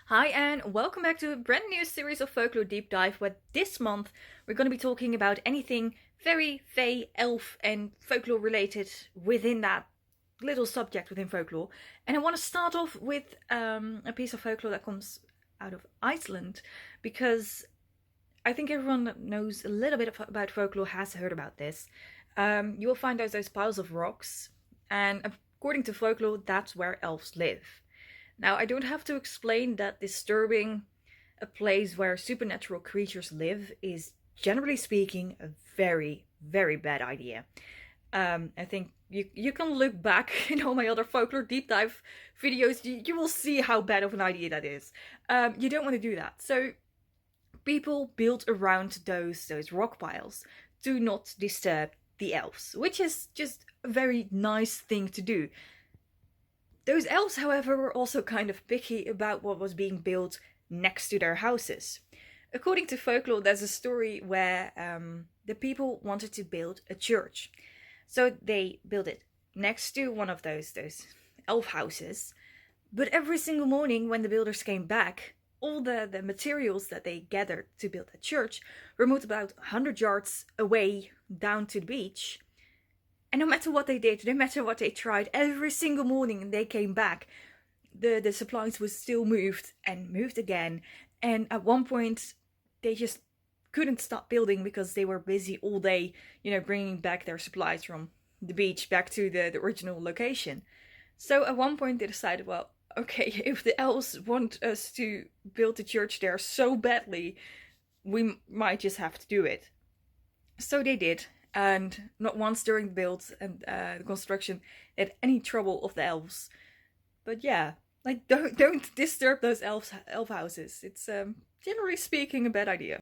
Hi and welcome back to a brand new series of Folklore Deep Dive where this month we're going to be talking about anything very fae, elf and folklore related within that little subject within folklore. And I want to start off with a piece of folklore that comes out of Iceland because I think everyone that knows a little bit about folklore has heard about this. You will find those piles of rocks, and according to folklore that's where elves live. Now, I don't have to explain that disturbing a place where supernatural creatures live is, generally speaking, a very, very bad idea. I think you can look back in all my other folklore deep dive videos, you will see how bad of an idea that is. You don't want to do that. So people build around those rock piles to not disturb the elves, which is just a very nice thing to do. Those elves, however, were also kind of picky about what was being built next to their houses. According to folklore, there's a story where the people wanted to build a church. So they built it next to one of those elf houses. But every single morning when the builders came back, all the materials that they gathered to build the church were moved about 100 yards away down to the beach. And no matter what they did, no matter what they tried, every single morning they came back, the supplies was still moved and moved again. And at one point, they just couldn't stop building because they were busy all day, bringing back their supplies from the beach back to the original location. So at one point they decided, well, okay, if the elves want us to build the church there so badly, we might just have to do it. So they did, and not once during the build and the construction had any trouble of the elves. But yeah, like don't disturb those elf houses. It's generally speaking a bad idea.